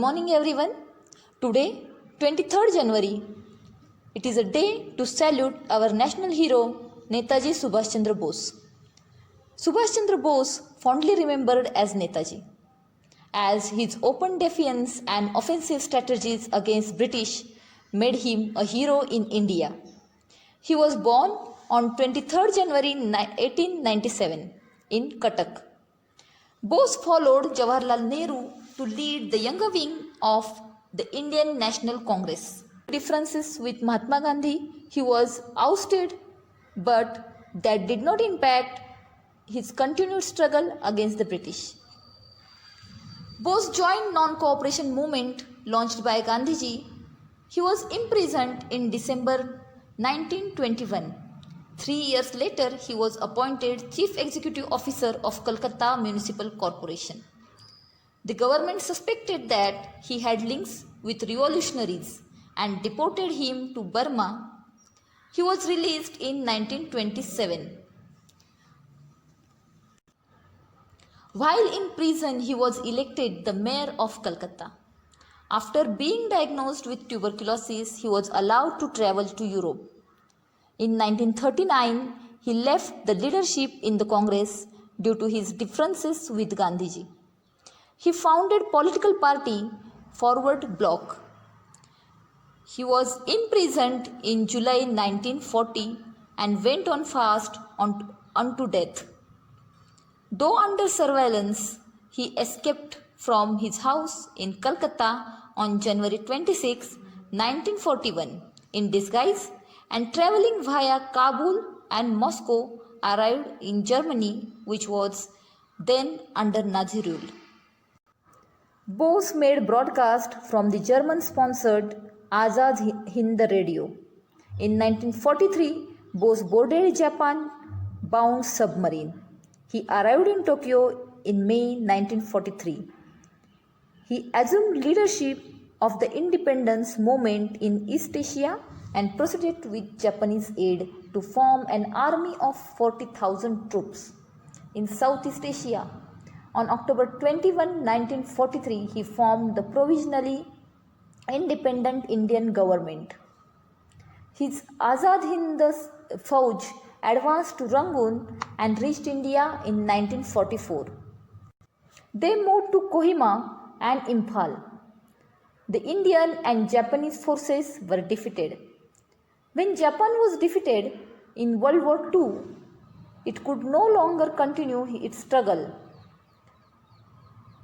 morning everyone. Today, 23rd January, it is a day to salute our national hero Netaji Subhash Chandra Bose. Subhash Chandra Bose, fondly remembered as Netaji, as his open defiance and offensive strategies against British made him a hero in India. He was born on 23rd January 1897 in Cuttack. Bose followed Jawaharlal Nehru to lead the younger wing of the Indian National Congress. Differences with Mahatma Gandhi, he was ousted, but that did not impact his continued struggle against the British. Bose joined non-cooperation movement launched by Gandhiji. He was imprisoned in December 1921. 3 years later, he was appointed Chief Executive Officer of Calcutta Municipal Corporation. The government suspected that he had links with revolutionaries and deported him to Burma. He was released in 1927. While in prison, he was elected the mayor of Calcutta. After being diagnosed with tuberculosis, he was allowed to travel to Europe. In 1939, he left the leadership in the Congress due to his differences with Gandhiji. He founded political party Forward Bloc. He was imprisoned in July 1940 and went on fast unto death. Though under surveillance, he escaped from his house in Calcutta on January 26, 1941 in disguise, and travelling via Kabul and Moscow arrived in Germany, which was then under Nazi rule. Bose made broadcast from the German-sponsored Azad Hind Radio. In 1943, Bose boarded Japan-bound submarine. He arrived in Tokyo in May 1943. He assumed leadership of the independence movement in East Asia and proceeded with Japanese aid to form an army of 40,000 troops in Southeast Asia. On October 21, 1943, he formed the provisionally independent Indian government. His Azad Hind Fauj advanced to Rangoon and reached India in 1944. They moved to Kohima and Imphal. The Indian and Japanese forces were defeated. When Japan was defeated in World War II, it could no longer continue its struggle.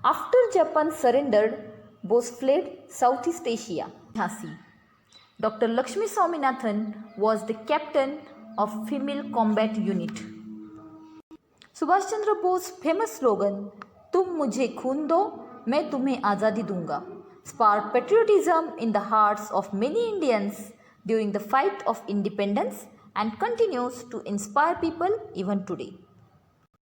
After Japan surrendered, Bose fled Southeast Asia. Jhansi. Dr. Lakshmi Swaminathan was the captain of female combat unit. Subhash Chandra Bose's famous slogan, "तुम मुझे खून दो, मैं तुम्हें आज़ादी दूंगा," sparked patriotism in the hearts of many Indians during the fight of independence and continues to inspire people even today.